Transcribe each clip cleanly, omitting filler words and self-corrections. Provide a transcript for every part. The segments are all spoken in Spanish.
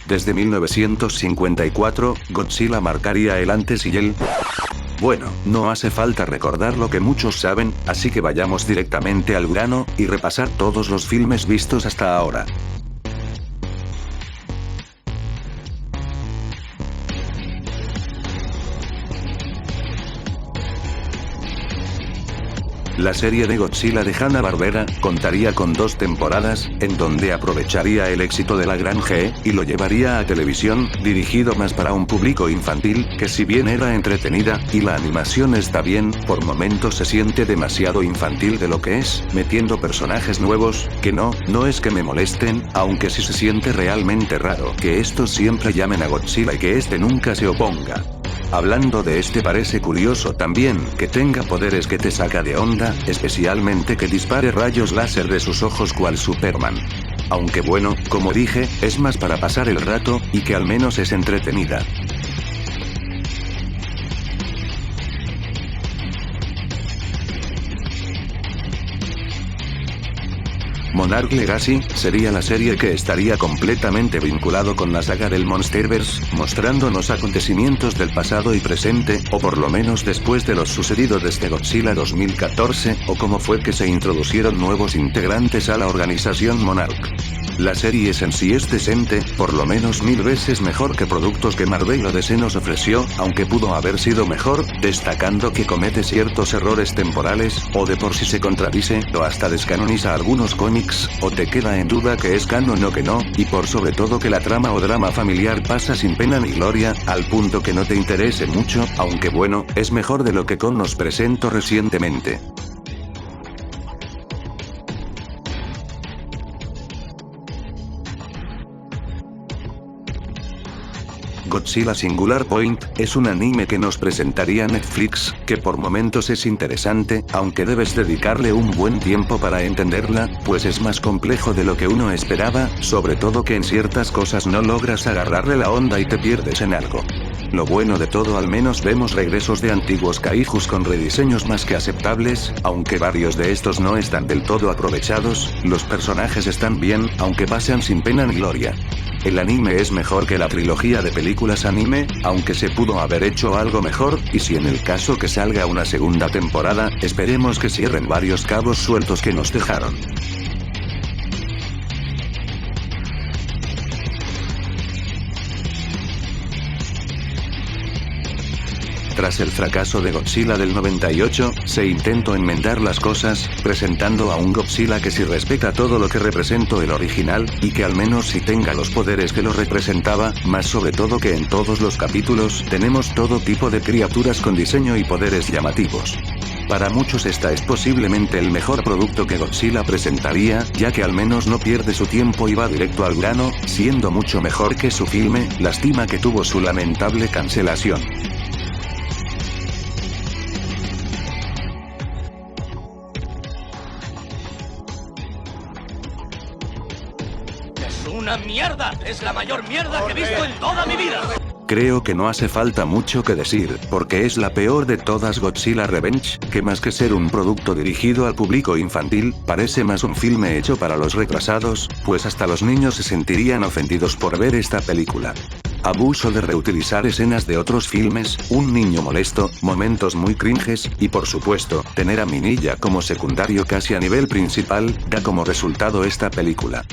Desde 1954, Godzilla marcaría el antes y el... Bueno, no hace falta recordar lo que muchos saben, así que vayamos directamente al grano, y repasar todos los filmes vistos hasta ahora. La serie de Godzilla de Hanna-Barbera contaría con 2 temporadas, en donde aprovecharía el éxito de la Gran G, y lo llevaría a televisión, dirigido más para un público infantil, que si bien era entretenida, y la animación está bien, por momentos se siente demasiado infantil de lo que es, metiendo personajes nuevos, que no es que me molesten, aunque sí se siente realmente raro que estos siempre llamen a Godzilla y que este nunca se oponga. Hablando de este, parece curioso también que tenga poderes que te saca de onda, especialmente que dispare rayos láser de sus ojos cual Superman. Aunque bueno, como dije, es más para pasar el rato, y que al menos es entretenida. Monarch Legacy sería la serie que estaría completamente vinculado con la saga del Monsterverse, mostrándonos acontecimientos del pasado y presente, o por lo menos después de lo sucedido desde Godzilla 2014, o cómo fue que se introducieron nuevos integrantes a la organización Monarch. La serie en sí es decente, por lo menos 1000 veces mejor que productos que Marvel o DC nos ofreció, aunque pudo haber sido mejor, destacando que comete ciertos errores temporales, o de por sí se contradice, o hasta descanoniza algunos cómics, o te queda en duda que es canon o que no, y por sobre todo que la trama o drama familiar pasa sin pena ni gloria, al punto que no te interese mucho, aunque bueno, es mejor de lo que Con nos presentó recientemente. Godzilla Singular Point es un anime que nos presentaría Netflix, que por momentos es interesante, aunque debes dedicarle un buen tiempo para entenderla, pues es más complejo de lo que uno esperaba, sobre todo que en ciertas cosas no logras agarrarle la onda y te pierdes en algo. Lo bueno de todo, al menos vemos regresos de antiguos kaijus con rediseños más que aceptables, aunque varios de estos no están del todo aprovechados, los personajes están bien, aunque pasan sin pena ni gloria. El anime es mejor que la trilogía de películas anime, aunque se pudo haber hecho algo mejor, y si en el caso que salga una segunda temporada, esperemos que cierren varios cabos sueltos que nos dejaron. Tras el fracaso de Godzilla del 98, se intentó enmendar las cosas, presentando a un Godzilla que sí respeta todo lo que representó el original, y que al menos sí tenga los poderes que lo representaba, más sobre todo que en todos los capítulos tenemos todo tipo de criaturas con diseño y poderes llamativos. Para muchos esta es posiblemente el mejor producto que Godzilla presentaría, ya que al menos no pierde su tiempo y va directo al grano, siendo mucho mejor que su filme, lástima que tuvo su lamentable cancelación. ¡Una mierda! ¡Es la mayor mierda que he visto en toda mi vida! Creo que no hace falta mucho que decir, porque es la peor de todas. Godzilla Revenge, que más que ser un producto dirigido al público infantil, parece más un filme hecho para los retrasados, pues hasta los niños se sentirían ofendidos por ver esta película. Abuso de reutilizar escenas de otros filmes, un niño molesto, momentos muy cringes, y por supuesto, tener a Minilla como secundario casi a nivel principal, da como resultado esta película.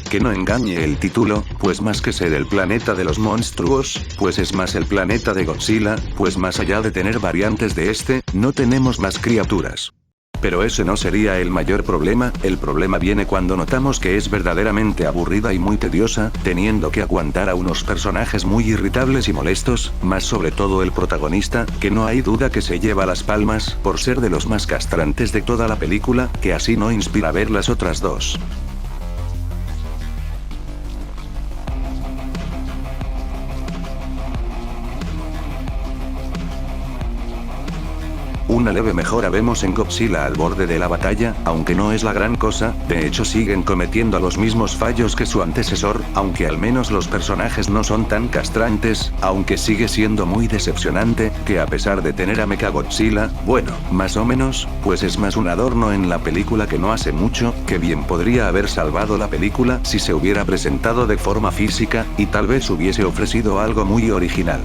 Que no engañe el título, pues más que ser el planeta de los monstruos, pues es más el planeta de Godzilla, pues más allá de tener variantes de este, no tenemos más criaturas. Pero ese no sería el mayor problema, el problema viene cuando notamos que es verdaderamente aburrida y muy tediosa, teniendo que aguantar a unos personajes muy irritables y molestos, más sobre todo el protagonista, que no hay duda que se lleva las palmas, por ser de los más castrantes de toda la película, que así no inspira a ver las otras dos. Una leve mejora vemos en Godzilla al borde de la batalla, aunque no es la gran cosa, de hecho siguen cometiendo los mismos fallos que su antecesor, aunque al menos los personajes no son tan castrantes, aunque sigue siendo muy decepcionante, que a pesar de tener a Mechagodzilla, bueno, más o menos, pues es más un adorno en la película que no hace mucho, que bien podría haber salvado la película si se hubiera presentado de forma física, y tal vez hubiese ofrecido algo muy original.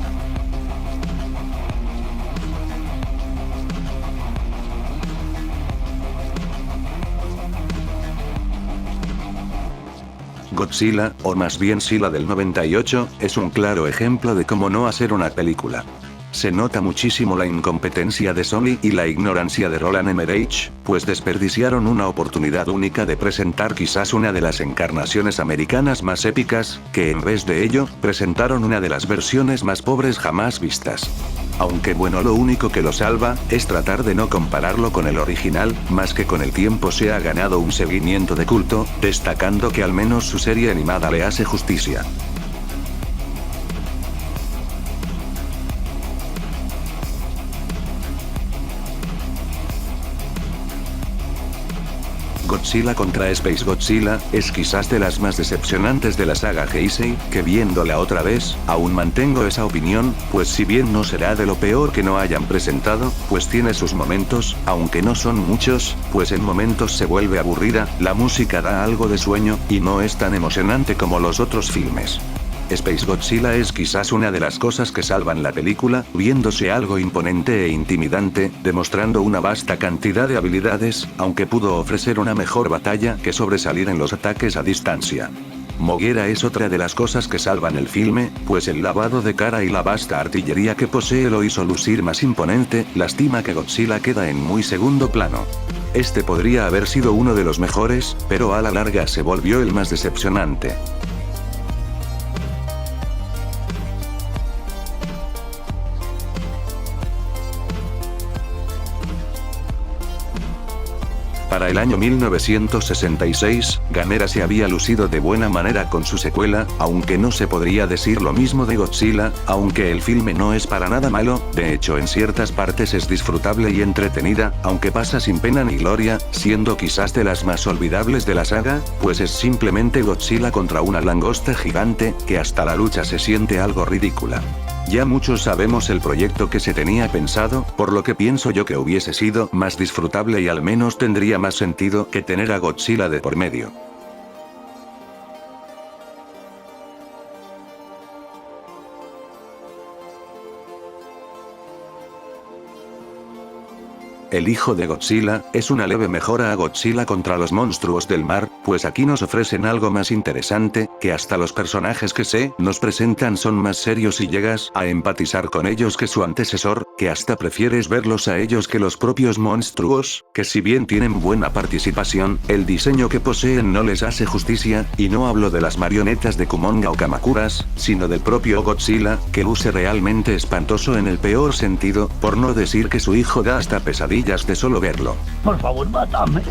Godzilla, o más bien Sila del 98, es un claro ejemplo de cómo no hacer una película. Se nota muchísimo la incompetencia de Sony y la ignorancia de Roland Emmerich, pues desperdiciaron una oportunidad única de presentar quizás una de las encarnaciones americanas más épicas, que en vez de ello, presentaron una de las versiones más pobres jamás vistas. Aunque bueno, lo único que lo salva, es tratar de no compararlo con el original, más que con el tiempo se ha ganado un seguimiento de culto, destacando que al menos su serie animada le hace justicia. Godzilla contra Space Godzilla, es quizás de las más decepcionantes de la saga Heisei, que viéndola otra vez, aún mantengo esa opinión, pues si bien no será de lo peor que no hayan presentado, pues tiene sus momentos, aunque no son muchos, pues en momentos se vuelve aburrida, la música da algo de sueño, y no es tan emocionante como los otros filmes. Space Godzilla es quizás una de las cosas que salvan la película, viéndose algo imponente e intimidante, demostrando una vasta cantidad de habilidades, aunque pudo ofrecer una mejor batalla que sobresalir en los ataques a distancia. Moguera es otra de las cosas que salvan el filme, pues el lavado de cara y la vasta artillería que posee lo hizo lucir más imponente, lástima que Godzilla queda en muy segundo plano. Este podría haber sido uno de los mejores, pero a la larga se volvió el más decepcionante. Para el año 1966, Gamera se había lucido de buena manera con su secuela, aunque no se podría decir lo mismo de Godzilla, aunque el filme no es para nada malo, de hecho en ciertas partes es disfrutable y entretenida, aunque pasa sin pena ni gloria, siendo quizás de las más olvidables de la saga, pues es simplemente Godzilla contra una langosta gigante, que hasta la lucha se siente algo ridícula. Ya muchos sabemos el proyecto que se tenía pensado, por lo que pienso yo que hubiese sido más disfrutable y al menos tendría más sentido que tener a Godzilla de por medio. El hijo de Godzilla, es una leve mejora a Godzilla contra los monstruos del mar, pues aquí nos ofrecen algo más interesante, que hasta los personajes que se nos presentan son más serios y llegas a empatizar con ellos que su antecesor, que hasta prefieres verlos a ellos que los propios monstruos, que si bien tienen buena participación, el diseño que poseen no les hace justicia, y no hablo de las marionetas de Kumonga o Kamakuras, sino del propio Godzilla, que luce realmente espantoso en el peor sentido, por no decir que su hijo da hasta pesadillas de solo verlo. Por favor, mátame.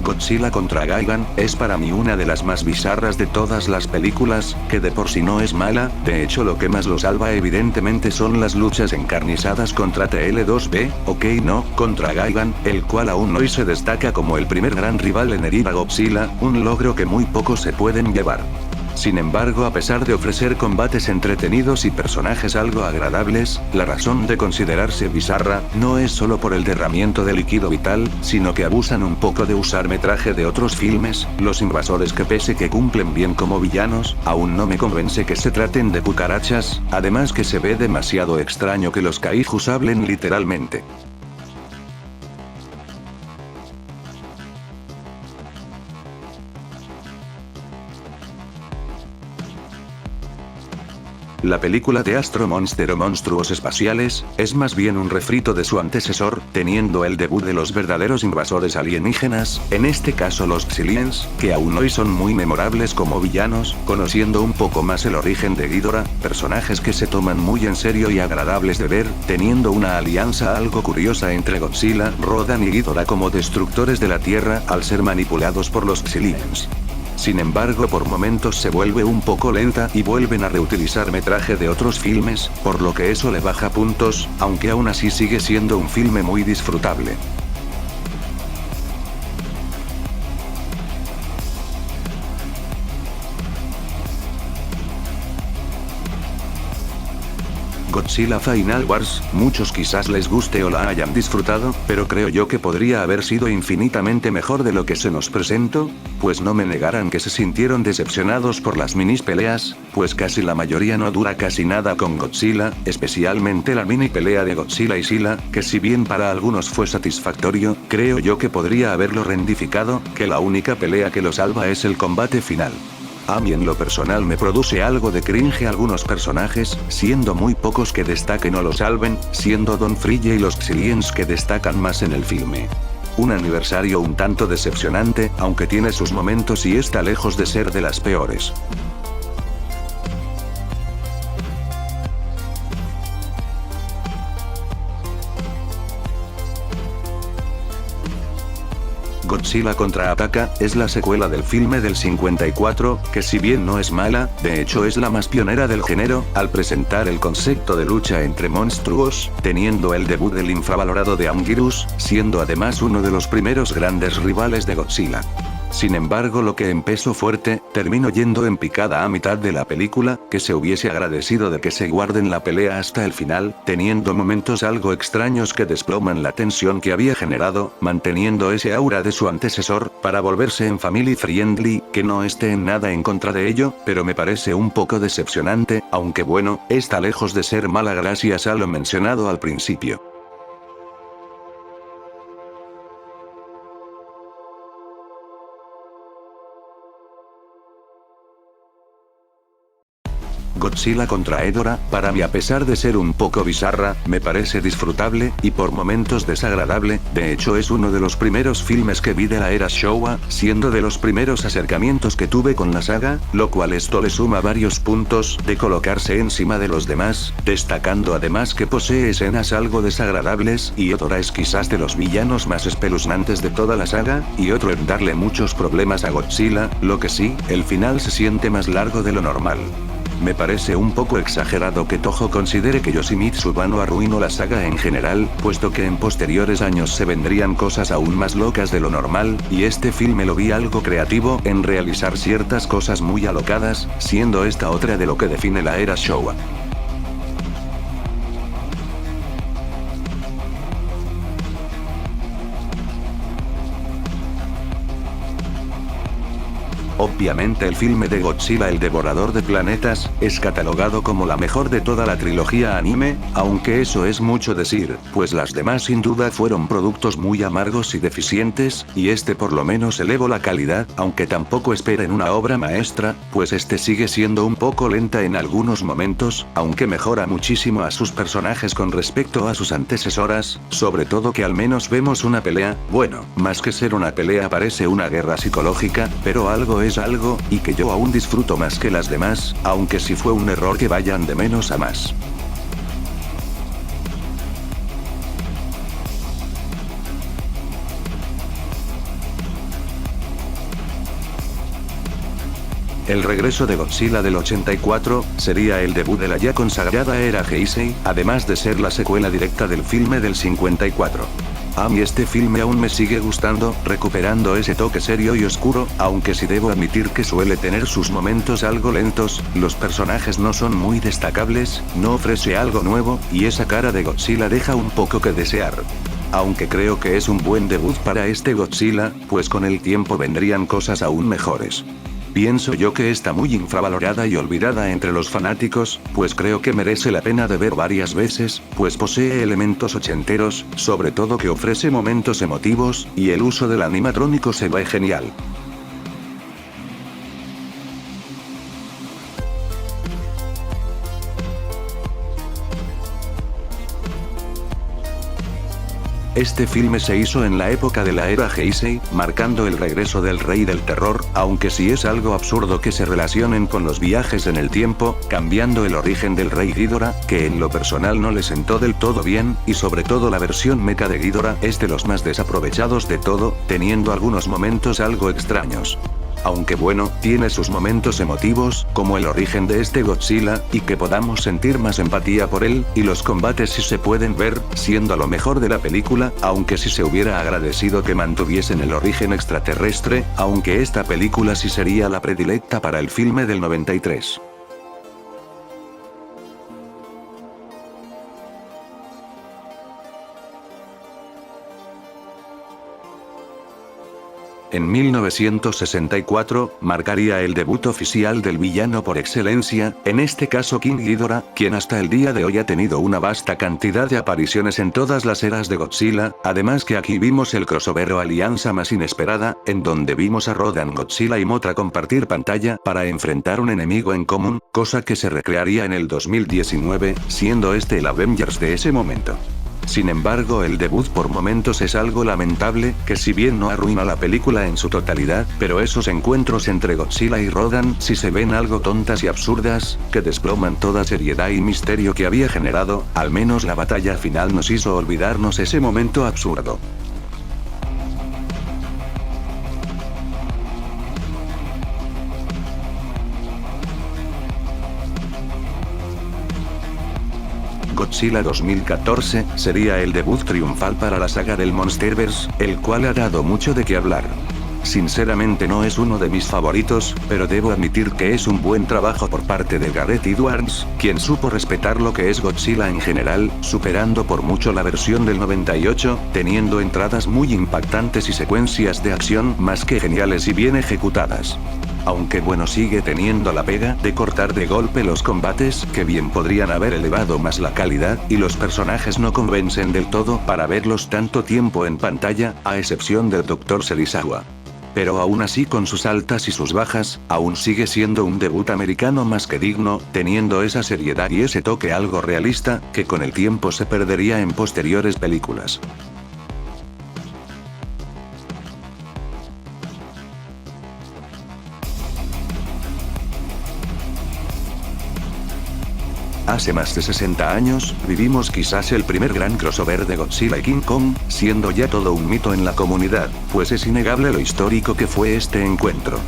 Godzilla contra Gigan, es para mí una de las más bizarras de todas las películas, que de por sí no es mala, de hecho lo que más lo salva evidentemente son las luchas encarnizadas contra TL2B, ok no, contra Gigan, el cual aún hoy se destaca como el primer gran rival en herir a Godzilla, un logro que muy pocos se pueden llevar. Sin embargo, a pesar de ofrecer combates entretenidos y personajes algo agradables, la razón de considerarse bizarra, no es solo por el derramamiento de líquido vital, sino que abusan un poco de usar metraje de otros filmes, los invasores que pese que cumplen bien como villanos, aún no me convence que se traten de cucarachas, además que se ve demasiado extraño que los kaijus hablen literalmente. La película de Astro Monster o Monstruos Espaciales, es más bien un refrito de su antecesor, teniendo el debut de los verdaderos invasores alienígenas, en este caso los Xiliens, que aún hoy son muy memorables como villanos, conociendo un poco más el origen de Ghidorah, personajes que se toman muy en serio y agradables de ver, teniendo una alianza algo curiosa entre Godzilla, Rodan y Ghidorah como destructores de la Tierra, al ser manipulados por los Xiliens. Sin embargo, por momentos se vuelve un poco lenta y vuelven a reutilizar metraje de otros filmes, por lo que eso le baja puntos, aunque aún así sigue siendo un filme muy disfrutable. Godzilla Final Wars, muchos quizás les guste o la hayan disfrutado, pero creo yo que podría haber sido infinitamente mejor de lo que se nos presentó, pues no me negarán que se sintieron decepcionados por las minis peleas, pues casi la mayoría no dura casi nada con Godzilla, especialmente la mini pelea de Godzilla y Sila, que si bien para algunos fue satisfactorio, creo yo que podría haberlo rendificado, que la única pelea que lo salva es el combate final. A mí en lo personal me produce algo de cringe algunos personajes, siendo muy pocos que destaquen o lo salven, siendo Don Frilla y los Xiliens que destacan más en el filme. Un aniversario un tanto decepcionante, aunque tiene sus momentos y está lejos de ser de las peores. Godzilla Contraataca, es la secuela del filme del 54, que si bien no es mala, de hecho es la más pionera del género, al presentar el concepto de lucha entre monstruos, teniendo el debut del infravalorado de Anguirus, siendo además uno de los primeros grandes rivales de Godzilla. Sin embargo, lo que empezó fuerte, terminó yendo en picada a mitad de la película, que se hubiese agradecido de que se guarden la pelea hasta el final, teniendo momentos algo extraños que desploman la tensión que había generado, manteniendo ese aura de su antecesor, para volverse en family friendly, que no esté en nada en contra de ello, pero me parece un poco decepcionante, aunque bueno, está lejos de ser mala gracias a lo mencionado al principio. Godzilla contra Ghidorah, para mí a pesar de ser un poco bizarra, me parece disfrutable, y por momentos desagradable, de hecho es uno de los primeros filmes que vi de la era Showa, siendo de los primeros acercamientos que tuve con la saga, lo cual esto le suma varios puntos de colocarse encima de los demás, destacando además que posee escenas algo desagradables, y Ghidorah es quizás de los villanos más espeluznantes de toda la saga, y otro en darle muchos problemas a Godzilla, lo que sí, el final se siente más largo de lo normal. Me parece un poco exagerado que Toho considere que Yoshimitsu Wano arruinó la saga en general, puesto que en posteriores años se vendrían cosas aún más locas de lo normal, y este filme lo vi algo creativo en realizar ciertas cosas muy alocadas, siendo esta otra de lo que define la era Showa. Obviamente el filme de Godzilla el Devorador de Planetas, es catalogado como la mejor de toda la trilogía anime, aunque eso es mucho decir, pues las demás sin duda fueron productos muy amargos y deficientes, y este por lo menos elevó la calidad, aunque tampoco esperen una obra maestra, pues este sigue siendo un poco lenta en algunos momentos, aunque mejora muchísimo a sus personajes con respecto a sus antecesoras, sobre todo que al menos vemos una pelea, bueno, más que ser una pelea parece una guerra psicológica, pero algo es algo, y que yo aún disfruto más que las demás, aunque sí fue un error que vayan de menos a más. El regreso de Godzilla del 84, sería el debut de la ya consagrada era Heisei, además de ser la secuela directa del filme del 54. A mí este filme aún me sigue gustando, recuperando ese toque serio y oscuro, aunque sí debo admitir que suele tener sus momentos algo lentos, los personajes no son muy destacables, no ofrece algo nuevo, y esa cara de Godzilla deja un poco que desear. Aunque creo que es un buen debut para este Godzilla, pues con el tiempo vendrían cosas aún mejores. Pienso yo que está muy infravalorada y olvidada entre los fanáticos, pues creo que merece la pena de ver varias veces, pues posee elementos ochenteros, sobre todo que ofrece momentos emotivos, y el uso del animatrónico se ve genial. Este filme se hizo en la época de la era Heisei, marcando el regreso del rey del terror, aunque sí es algo absurdo que se relacionen con los viajes en el tiempo, cambiando el origen del rey Ghidorah, que en lo personal no le sentó del todo bien, y sobre todo la versión mecha de Ghidorah es de los más desaprovechados de todo, teniendo algunos momentos algo extraños. Aunque bueno, tiene sus momentos emotivos, como el origen de este Godzilla, y que podamos sentir más empatía por él, y los combates sí se pueden ver, siendo lo mejor de la película, aunque sí se hubiera agradecido que mantuviesen el origen extraterrestre, aunque esta película sí sería la predilecta para el filme del 93. En 1964, marcaría el debut oficial del villano por excelencia, en este caso King Ghidorah, quien hasta el día de hoy ha tenido una vasta cantidad de apariciones en todas las eras de Godzilla, además que aquí vimos el crossover o alianza más inesperada, en donde vimos a Rodan, Godzilla y Mothra compartir pantalla para enfrentar un enemigo en común, cosa que se recrearía en el 2019, siendo este el Avengers de ese momento. Sin embargo, el debut por momentos es algo lamentable, que si bien no arruina la película en su totalidad, pero esos encuentros entre Godzilla y Rodan sí se ven algo tontas y absurdas, que desploman toda seriedad y misterio que había generado, al menos la batalla final nos hizo olvidarnos ese momento absurdo. Godzilla 2014 sería el debut triunfal para la saga del Monsterverse, el cual ha dado mucho de qué hablar. Sinceramente no es uno de mis favoritos, pero debo admitir que es un buen trabajo por parte de Gareth Edwards, quien supo respetar lo que es Godzilla en general, superando por mucho la versión del 98, teniendo entradas muy impactantes y secuencias de acción más que geniales y bien ejecutadas. Aunque bueno, sigue teniendo la pega de cortar de golpe los combates, que bien podrían haber elevado más la calidad, y los personajes no convencen del todo para verlos tanto tiempo en pantalla, a excepción del Dr. Serizawa. Pero aún así, con sus altas y sus bajas, aún sigue siendo un debut americano más que digno, teniendo esa seriedad y ese toque algo realista, que con el tiempo se perdería en posteriores películas. Hace más de 60 años, vivimos quizás el primer gran crossover de Godzilla y King Kong, siendo ya todo un mito en la comunidad, pues es innegable lo histórico que fue este encuentro.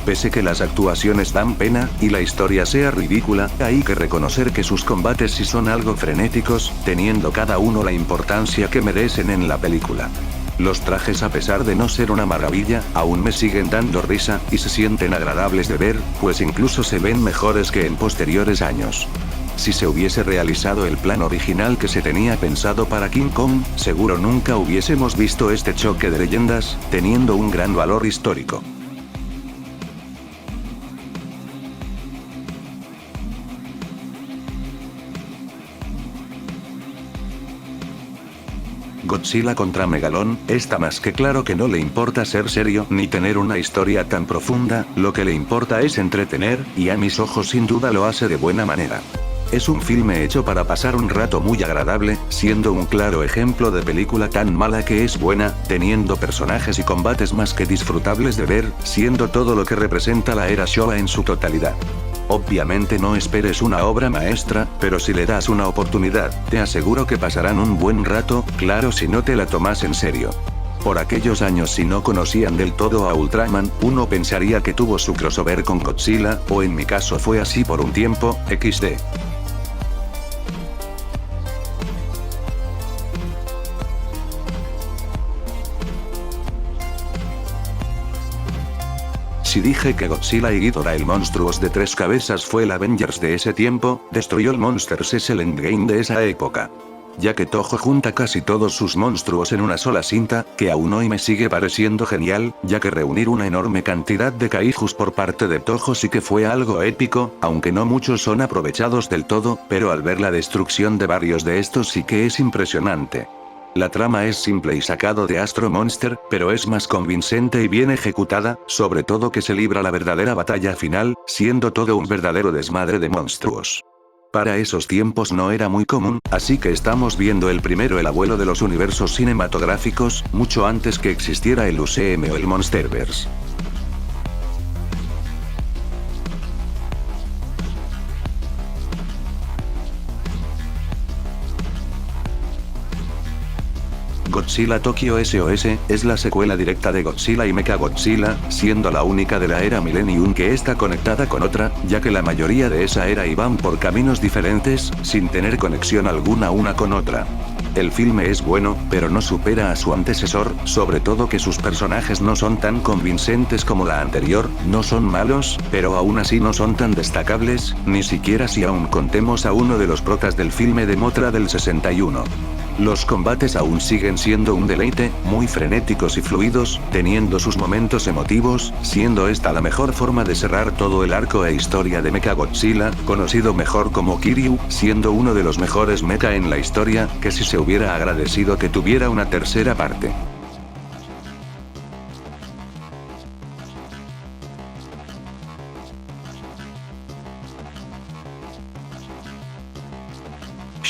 Pese que las actuaciones dan pena, y la historia sea ridícula, hay que reconocer que sus combates sí son algo frenéticos, teniendo cada uno la importancia que merecen en la película. Los trajes, a pesar de no ser una maravilla, aún me siguen dando risa, y se sienten agradables de ver, pues incluso se ven mejores que en posteriores años. Si se hubiese realizado el plan original que se tenía pensado para King Kong, seguro nunca hubiésemos visto este choque de leyendas, teniendo un gran valor histórico. Godzilla contra Megalón, está más que claro que no le importa ser serio ni tener una historia tan profunda, lo que le importa es entretener, y a mis ojos sin duda lo hace de buena manera. Es un filme hecho para pasar un rato muy agradable, siendo un claro ejemplo de película tan mala que es buena, teniendo personajes y combates más que disfrutables de ver, siendo todo lo que representa la era Showa en su totalidad. Obviamente no esperes una obra maestra, pero si le das una oportunidad, te aseguro que pasarán un buen rato, claro si no te la tomas en serio. Por aquellos años, si no conocían del todo a Ultraman, uno pensaría que tuvo su crossover con Godzilla, o en mi caso fue así por un tiempo, XD. Si dije que Godzilla y Ghidorah, el monstruos de 3 cabezas, fue el Avengers de ese tiempo, Destroy All Monsters es el Endgame de esa época. Ya que Toho junta casi todos sus monstruos en una sola cinta, que aún hoy me sigue pareciendo genial, ya que reunir una enorme cantidad de kaijus por parte de Toho sí que fue algo épico, aunque no muchos son aprovechados del todo, pero al ver la destrucción de varios de estos sí que es impresionante. La trama es simple y sacado de Astro Monster, pero es más convincente y bien ejecutada, sobre todo que se libra la verdadera batalla final, siendo todo un verdadero desmadre de monstruos. Para esos tiempos no era muy común, así que estamos viendo el primero, el abuelo de los universos cinematográficos, mucho antes que existiera el UCM o el Monsterverse. Godzilla Tokyo SOS, es la secuela directa de Godzilla y Mechagodzilla, siendo la única de la era Millennium que está conectada con otra, ya que la mayoría de esa era iban por caminos diferentes, sin tener conexión alguna una con otra. El filme es bueno, pero no supera a su antecesor, sobre todo que sus personajes no son tan convincentes como la anterior, no son malos, pero aún así no son tan destacables, ni siquiera si aún contemos a uno de los protas del filme de Mothra del 61. Los combates aún siguen siendo un deleite, muy frenéticos y fluidos, teniendo sus momentos emotivos, siendo esta la mejor forma de cerrar todo el arco e historia de Mechagodzilla, conocido mejor como Kiryu, siendo uno de los mejores mecha en la historia, que si se hubiera agradecido que tuviera una tercera parte.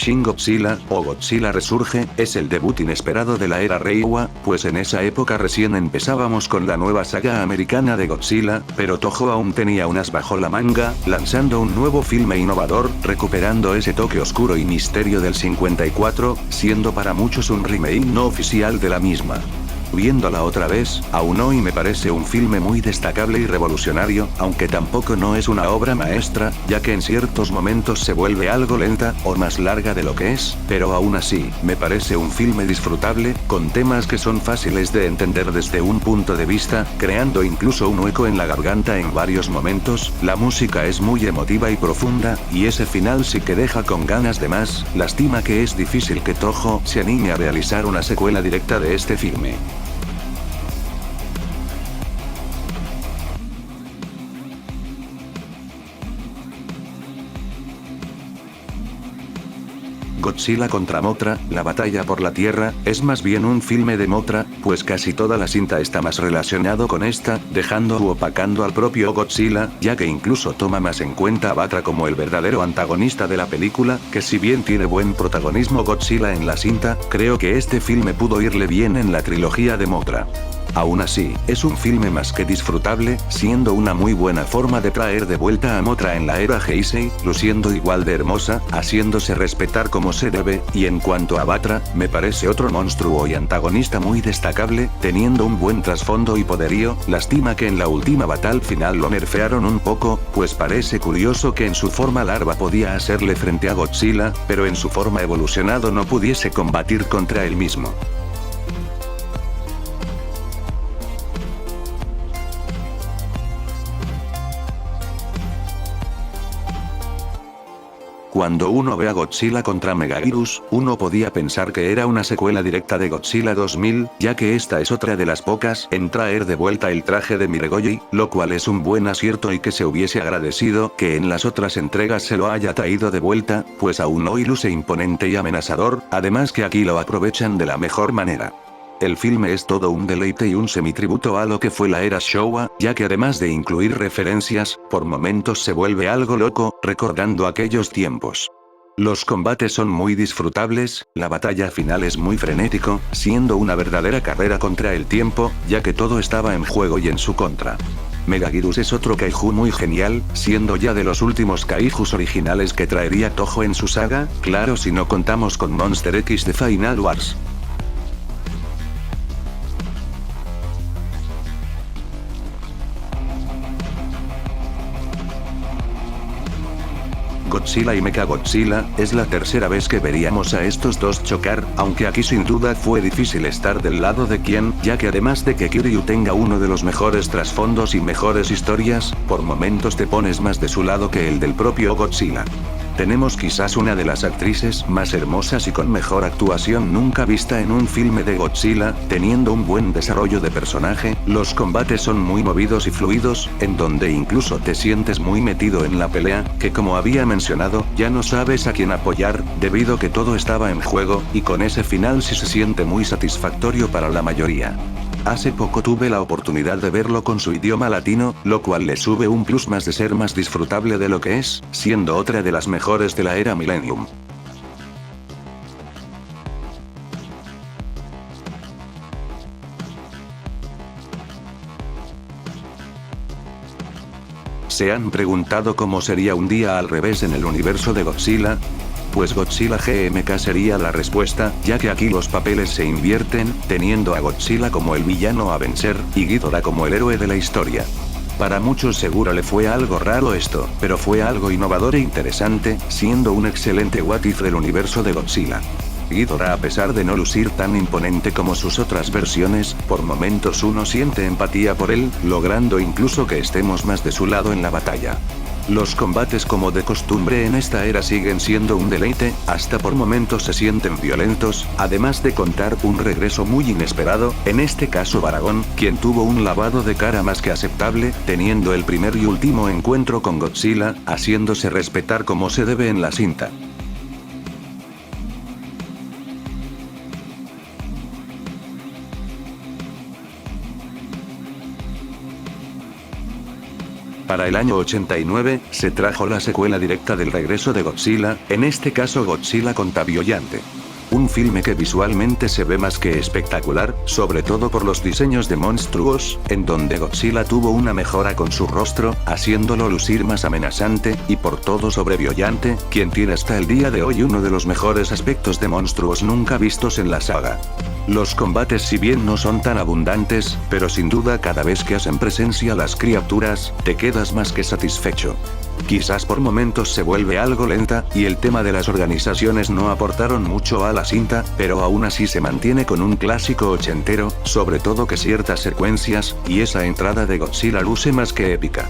Shin Godzilla, o Godzilla Resurge, es el debut inesperado de la era Reiwa, pues en esa época recién empezábamos con la nueva saga americana de Godzilla, pero Toho aún tenía unas bajo la manga, lanzando un nuevo filme innovador, recuperando ese toque oscuro y misterio del 54, siendo para muchos un remake no oficial de la misma. Viéndola otra vez, aún hoy me parece un filme muy destacable y revolucionario, aunque tampoco no es una obra maestra, ya que en ciertos momentos se vuelve algo lenta, o más larga de lo que es, pero aún así, me parece un filme disfrutable, con temas que son fáciles de entender desde un punto de vista, creando incluso un hueco en la garganta en varios momentos, la música es muy emotiva y profunda, y ese final sí que deja con ganas de más, lástima que es difícil que Toho se anime a realizar una secuela directa de este filme. Godzilla contra Mothra, la batalla por la Tierra, es más bien un filme de Mothra, pues casi toda la cinta está más relacionado con esta, dejando u opacando al propio Godzilla, ya que incluso toma más en cuenta a Batra como el verdadero antagonista de la película, que si bien tiene buen protagonismo Godzilla en la cinta, creo que este filme pudo irle bien en la trilogía de Mothra. Aún así, es un filme más que disfrutable, siendo una muy buena forma de traer de vuelta a Mothra en la era Heisei, luciendo igual de hermosa, haciéndose respetar como se debe, y en cuanto a Batra, me parece otro monstruo y antagonista muy destacable, teniendo un buen trasfondo y poderío, lástima que en la última batalla final lo nerfearon un poco, pues parece curioso que en su forma larva podía hacerle frente a Godzilla, pero en su forma evolucionado no pudiese combatir contra él mismo. Cuando uno ve a Godzilla contra Megaguirus, uno podía pensar que era una secuela directa de Godzilla 2000, ya que esta es otra de las pocas en traer de vuelta el traje de Miregoyi, lo cual es un buen acierto y que se hubiese agradecido que en las otras entregas se lo haya traído de vuelta, pues aún hoy luce imponente y amenazador, además que aquí lo aprovechan de la mejor manera. El filme es todo un deleite y un semitributo a lo que fue la era Showa, ya que además de incluir referencias, por momentos se vuelve algo loco, recordando aquellos tiempos. Los combates son muy disfrutables, la batalla final es muy frenético, siendo una verdadera carrera contra el tiempo, ya que todo estaba en juego y en su contra. Megaguirus es otro kaiju muy genial, siendo ya de los últimos kaijus originales que traería Toho en su saga, claro si no contamos con Monster X de Final Wars. Godzilla y Mechagodzilla, es la tercera vez que veríamos a estos dos chocar, aunque aquí sin duda fue difícil estar del lado de quien, ya que además de que Kiryu tenga uno de los mejores trasfondos y mejores historias, por momentos te pones más de su lado que el del propio Godzilla. Tenemos quizás una de las actrices más hermosas y con mejor actuación nunca vista en un filme de Godzilla, teniendo un buen desarrollo de personaje, los combates son muy movidos y fluidos, en donde incluso te sientes muy metido en la pelea, que como había mencionado, ya no sabes a quién apoyar, debido que todo estaba en juego, y con ese final sí se siente muy satisfactorio para la mayoría. Hace poco tuve la oportunidad de verlo con su idioma latino, lo cual le sube un plus más de ser más disfrutable de lo que es, siendo otra de las mejores de la era Millennium. ¿Se han preguntado cómo sería un día al revés en el universo de Godzilla? Pues Godzilla GMK sería la respuesta, ya que aquí los papeles se invierten, teniendo a Godzilla como el villano a vencer, y Ghidorah como el héroe de la historia. Para muchos seguro le fue algo raro esto, pero fue algo innovador e interesante, siendo un excelente what if del universo de Godzilla. Ghidorah, a pesar de no lucir tan imponente como sus otras versiones, por momentos uno siente empatía por él, logrando incluso que estemos más de su lado en la batalla. Los combates como de costumbre en esta era siguen siendo un deleite, hasta por momentos se sienten violentos, además de contar un regreso muy inesperado, en este caso Baragon, quien tuvo un lavado de cara más que aceptable, teniendo el primer y último encuentro con Godzilla, haciéndose respetar como se debe en la cinta. Para el año 89, se trajo la secuela directa del regreso de Godzilla, en este caso Godzilla contra Biollante. Un filme que visualmente se ve más que espectacular, sobre todo por los diseños de monstruos, en donde Godzilla tuvo una mejora con su rostro, haciéndolo lucir más amenazante, y por todo sobre Biollante, quien tiene hasta el día de hoy uno de los mejores aspectos de monstruos nunca vistos en la saga. Los combates si bien no son tan abundantes, pero sin duda cada vez que hacen presencia las criaturas, te quedas más que satisfecho. Quizás por momentos se vuelve algo lenta, y el tema de las organizaciones no aportaron mucho a la cinta, pero aún así se mantiene con un clásico ochentero, sobre todo que ciertas secuencias, y esa entrada de Godzilla luce más que épica.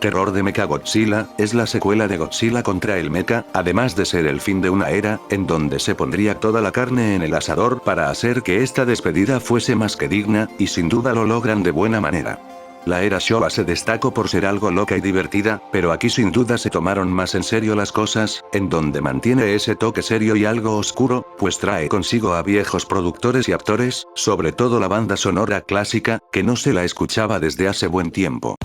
Terror de Mechagodzilla, es la secuela de Godzilla contra el Mecha, además de ser el fin de una era, en donde se pondría toda la carne en el asador para hacer que esta despedida fuese más que digna, y sin duda lo logran de buena manera. La era Showa se destacó por ser algo loca y divertida, pero aquí sin duda se tomaron más en serio las cosas, en donde mantiene ese toque serio y algo oscuro, pues trae consigo a viejos productores y actores, sobre todo la banda sonora clásica, que no se la escuchaba desde hace buen tiempo.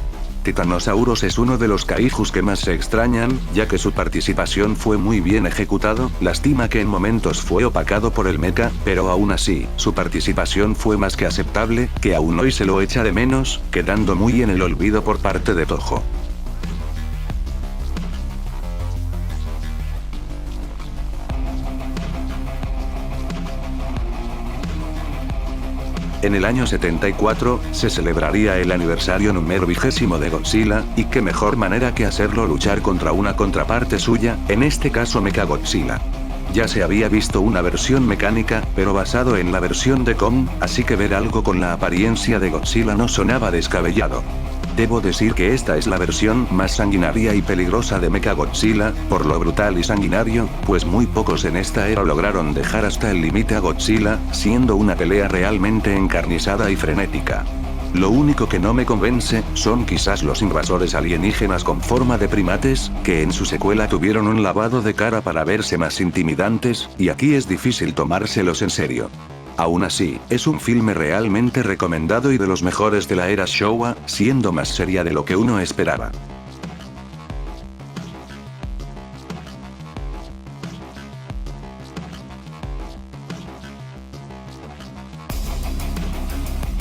Titanosaurus es uno de los kaijus que más se extrañan, ya que su participación fue muy bien ejecutado, lástima que en momentos fue opacado por el mecha, pero aún así, su participación fue más que aceptable, que aún hoy se lo echa de menos, quedando muy en el olvido por parte de Toho. En el año 74, se celebraría el aniversario número 20 de Godzilla, y qué mejor manera que hacerlo luchar contra una contraparte suya, en este caso Mechagodzilla. Ya se había visto una versión mecánica, pero basado en la versión de Kong, así que ver algo con la apariencia de Godzilla no sonaba descabellado. Debo decir que esta es la versión más sanguinaria y peligrosa de Mechagodzilla, por lo brutal y sanguinario, pues muy pocos en esta era lograron dejar hasta el límite a Godzilla, siendo una pelea realmente encarnizada y frenética. Lo único que no me convence, son quizás los invasores alienígenas con forma de primates, que en su secuela tuvieron un lavado de cara para verse más intimidantes, y aquí es difícil tomárselos en serio. Aún así, es un filme realmente recomendado y de los mejores de la era Showa, siendo más seria de lo que uno esperaba.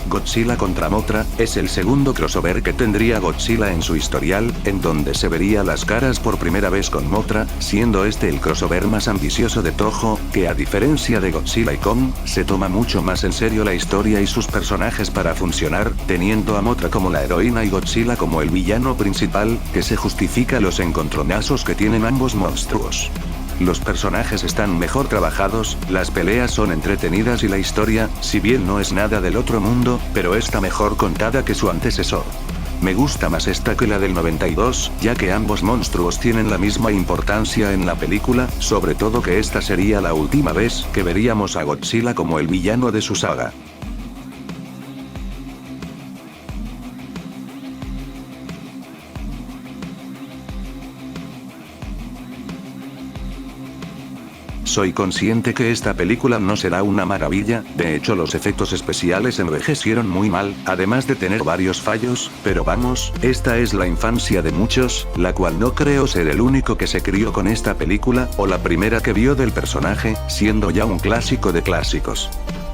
Godzilla contra Mothra, es el segundo crossover que tendría Godzilla en su historial, en donde se vería las caras por primera vez con Mothra, siendo este el crossover más ambicioso de Toho, que a diferencia de Godzilla y Kong, se toma mucho más en serio la historia y sus personajes para funcionar, teniendo a Mothra como la heroína y Godzilla como el villano principal, que se justifica los encontronazos que tienen ambos monstruos. Los personajes están mejor trabajados, las peleas son entretenidas y la historia, si bien no es nada del otro mundo, pero está mejor contada que su antecesor. Me gusta más esta que la del 92, ya que ambos monstruos tienen la misma importancia en la película, sobre todo que esta sería la última vez que veríamos a Godzilla como el villano de su saga. Soy consciente que esta película no será una maravilla, de hecho los efectos especiales envejecieron muy mal, además de tener varios fallos, pero vamos, esta es la infancia de muchos, la cual no creo ser el único que se crió con esta película, o la primera que vio del personaje, siendo ya un clásico de clásicos.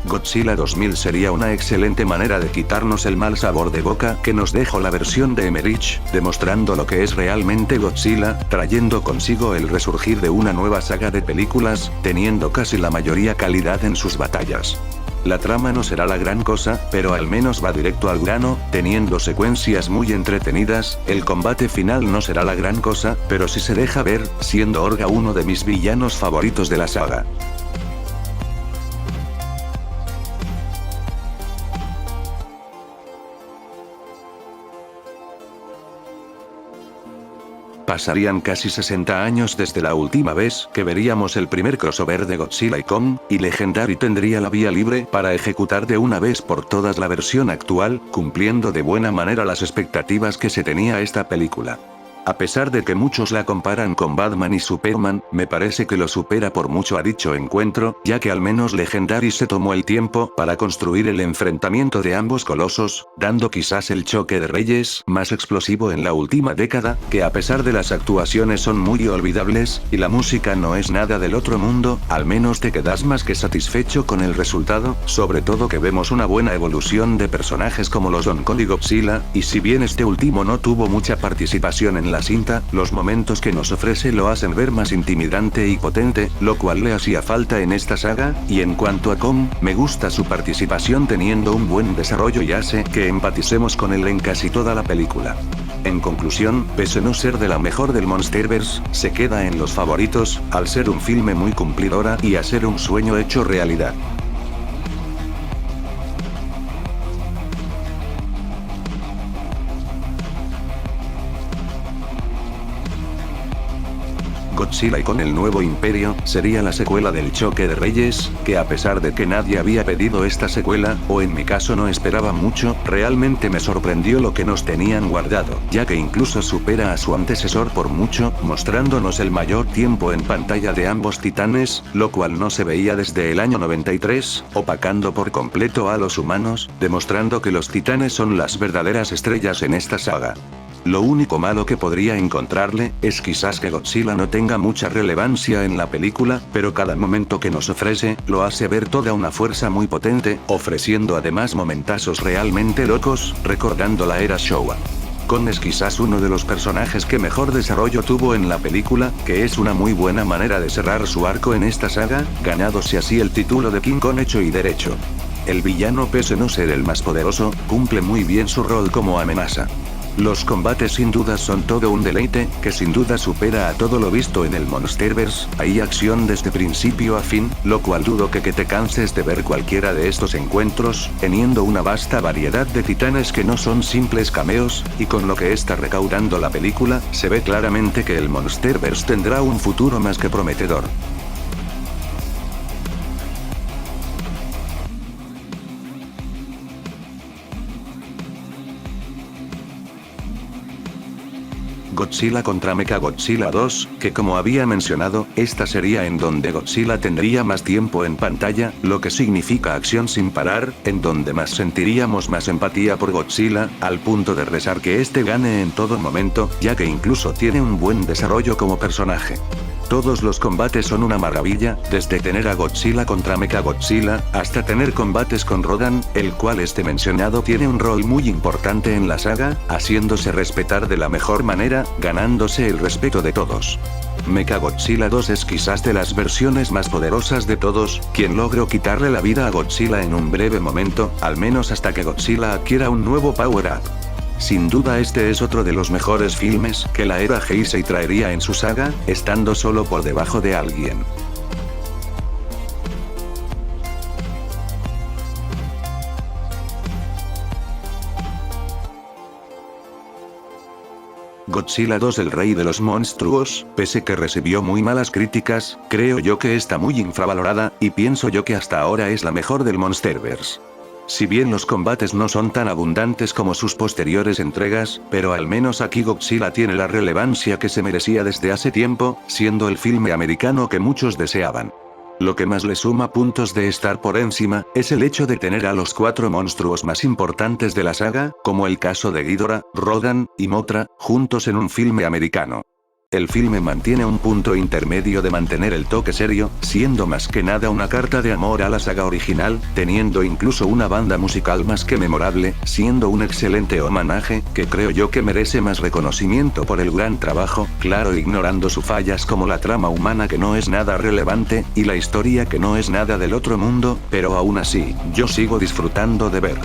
Godzilla 2000 sería una excelente manera de quitarnos el mal sabor de boca que nos dejó la versión de Emmerich, demostrando lo que es realmente Godzilla, trayendo consigo el resurgir de una nueva saga de películas, teniendo casi la mayoría calidad en sus batallas. La trama no será la gran cosa, pero al menos va directo al grano, teniendo secuencias muy entretenidas. El combate final no será la gran cosa, pero sí se deja ver, siendo Orga uno de mis villanos favoritos de la saga. Pasarían casi 60 años desde la última vez que veríamos el primer crossover de Godzilla y Kong, y Legendary tendría la vía libre para ejecutar de una vez por todas la versión actual, cumpliendo de buena manera las expectativas que se tenía esta película. A pesar de que muchos la comparan con Batman y Superman, me parece que lo supera por mucho a dicho encuentro, ya que al menos Legendary se tomó el tiempo para construir el enfrentamiento de ambos colosos, dando quizás el choque de reyes más explosivo en la última década, que a pesar de las actuaciones son muy olvidables, y la música no es nada del otro mundo, al menos te quedas más que satisfecho con el resultado, sobre todo que vemos una buena evolución de personajes como los Don Kong y Godzilla, y si bien este último no tuvo mucha participación en la cinta, los momentos que nos ofrece lo hacen ver más intimidante y potente, lo cual le hacía falta en esta saga, y en cuanto a Kong, me gusta su participación teniendo un buen desarrollo y hace que empaticemos con él en casi toda la película. En conclusión, pese a no ser de la mejor del Monsterverse, se queda en los favoritos, al ser un filme muy cumplidora y a ser un sueño hecho realidad. Godzilla y con el nuevo imperio, sería la secuela del choque de reyes, que a pesar de que nadie había pedido esta secuela, o en mi caso no esperaba mucho, realmente me sorprendió lo que nos tenían guardado, ya que incluso supera a su antecesor por mucho, mostrándonos el mayor tiempo en pantalla de ambos titanes, lo cual no se veía desde el año 93, opacando por completo a los humanos, demostrando que los titanes son las verdaderas estrellas en esta saga. Lo único malo que podría encontrarle, es quizás que Godzilla no tenga mucha relevancia en la película, pero cada momento que nos ofrece, lo hace ver toda una fuerza muy potente, ofreciendo además momentazos realmente locos, recordando la era Showa. Kong es quizás uno de los personajes que mejor desarrollo tuvo en la película, que es una muy buena manera de cerrar su arco en esta saga, ganándose así el título de King Kong hecho y derecho. El villano, pese a no ser el más poderoso, cumple muy bien su rol como amenaza. Los combates sin duda son todo un deleite, que sin duda supera a todo lo visto en el Monsterverse. Hay acción desde principio a fin, lo cual dudo que te canses de ver cualquiera de estos encuentros, teniendo una vasta variedad de titanes que no son simples cameos, y con lo que está recaudando la película, se ve claramente que el Monsterverse tendrá un futuro más que prometedor. Godzilla contra Mechagodzilla 2, que como había mencionado, esta sería en donde Godzilla tendría más tiempo en pantalla, lo que significa acción sin parar, en donde más sentiríamos más empatía por Godzilla, al punto de rezar que este gane en todo momento, ya que incluso tiene un buen desarrollo como personaje. Todos los combates son una maravilla, desde tener a Godzilla contra Mechagodzilla, hasta tener combates con Rodan, el cual este mencionado tiene un rol muy importante en la saga, haciéndose respetar de la mejor manera, ganándose el respeto de todos. Mechagodzilla 2 es quizás de las versiones más poderosas de todos, quien logró quitarle la vida a Godzilla en un breve momento, al menos hasta que Godzilla adquiera un nuevo power-up. Sin duda este es otro de los mejores filmes que la era Heisei traería en su saga, estando solo por debajo de alguien. Godzilla 2 el rey de los monstruos, pese que recibió muy malas críticas, creo yo que está muy infravalorada, y pienso yo que hasta ahora es la mejor del Monsterverse. Si bien los combates no son tan abundantes como sus posteriores entregas, pero al menos aquí Godzilla tiene la relevancia que se merecía desde hace tiempo, siendo el filme americano que muchos deseaban. Lo que más le suma puntos de estar por encima, es el hecho de tener a los 4 monstruos más importantes de la saga, como el caso de Ghidorah, Rodan, y Mothra, juntos en un filme americano. el filme mantiene un punto intermedio de mantener el toque serio, siendo más que nada una carta de amor a la saga original, teniendo incluso una banda musical más que memorable, siendo un excelente homenaje, que creo yo que merece más reconocimiento por el gran trabajo, claro, ignorando sus fallas como la trama humana que no es nada relevante, y la historia que no es nada del otro mundo, pero aún así, yo sigo disfrutando de ver.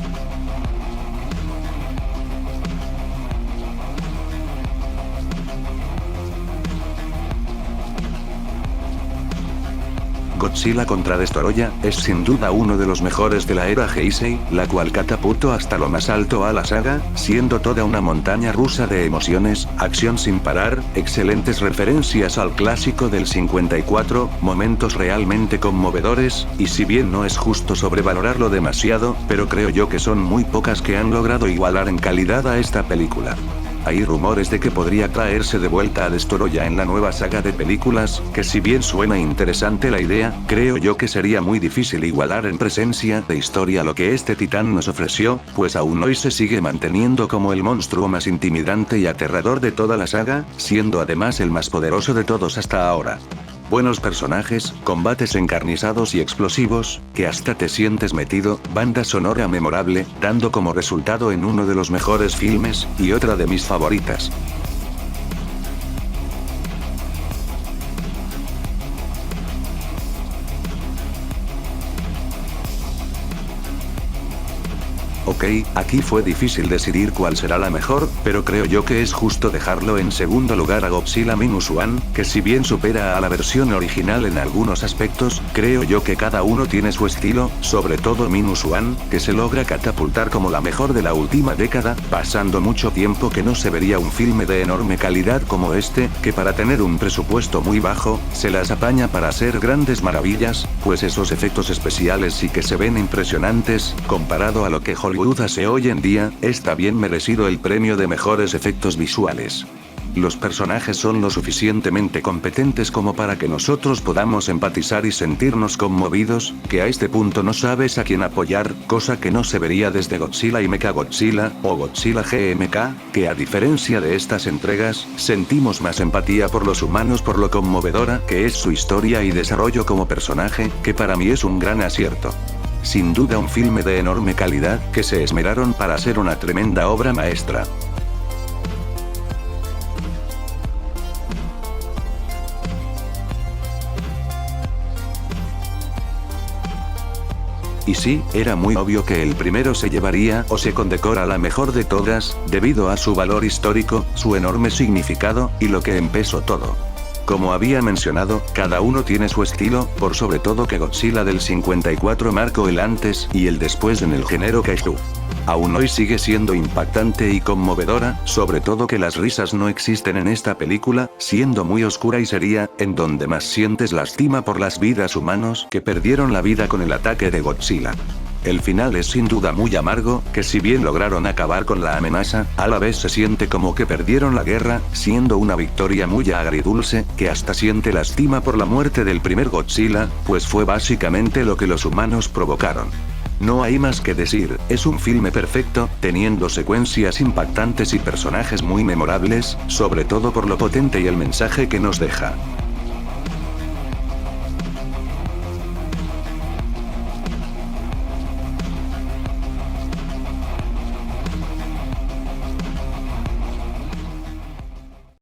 Godzilla contra Destoroyah es sin duda uno de los mejores de la era Heisei, la cual catapultó hasta lo más alto a la saga, siendo toda una montaña rusa de emociones, acción sin parar, excelentes referencias al clásico del 54, momentos realmente conmovedores, y si bien no es justo sobrevalorarlo demasiado, pero creo yo que son muy pocas que han logrado igualar en calidad a esta película. Hay rumores de que podría traerse de vuelta a Destoroyah en la nueva saga de películas, que si bien suena interesante la idea, creo yo que sería muy difícil igualar en presencia de historia lo que este titán nos ofreció, pues aún hoy se sigue manteniendo como el monstruo más intimidante y aterrador de toda la saga, siendo además el más poderoso de todos hasta ahora. Buenos personajes, combates encarnizados y explosivos, que hasta te sientes metido, banda sonora memorable, dando como resultado en uno de los mejores filmes, y otra de mis favoritas. Ok, aquí fue difícil decidir cuál será la mejor, pero creo yo que es justo dejarlo en segundo lugar a Godzilla Minus One, que si bien supera a la versión original en algunos aspectos, creo yo que cada uno tiene su estilo, sobre todo Minus One, que se logra catapultar como la mejor de la última década, pasando mucho tiempo que no se vería un filme de enorme calidad como este, que para tener un presupuesto muy bajo, se las apaña para hacer grandes maravillas, pues esos efectos especiales sí que se ven impresionantes, comparado a lo que Hollywood hace hoy en día, está bien merecido el premio de mejores efectos visuales. Los personajes son lo suficientemente competentes como para que nosotros podamos empatizar y sentirnos conmovidos, que a este punto no sabes a quién apoyar, cosa que no se vería desde Godzilla y Mechagodzilla, o Godzilla GMK, que a diferencia de estas entregas, sentimos más empatía por los humanos por lo conmovedora que es su historia y desarrollo como personaje, que para mí es un gran acierto. Sin duda un filme de enorme calidad, que se esmeraron para hacer una tremenda obra maestra. Y sí, era muy obvio que el primero se llevaría o se condecora la mejor de todas, debido a su valor histórico, su enorme significado, y lo que empezó todo. Como había mencionado, cada uno tiene su estilo, por sobre todo que Godzilla del 54 marcó el antes y el después en el género kaiju. Aún hoy sigue siendo impactante y conmovedora, sobre todo que las risas no existen en esta película, siendo muy oscura y seria, en donde más sientes lástima por las vidas humanos que perdieron la vida con el ataque de Godzilla. El final es sin duda muy amargo, que si bien lograron acabar con la amenaza, a la vez se siente como que perdieron la guerra, siendo una victoria muy agridulce, que hasta siente lástima por la muerte del primer Godzilla, pues fue básicamente lo que los humanos provocaron. No hay más que decir, es un filme perfecto, teniendo secuencias impactantes y personajes muy memorables, sobre todo por lo potente y el mensaje que nos deja.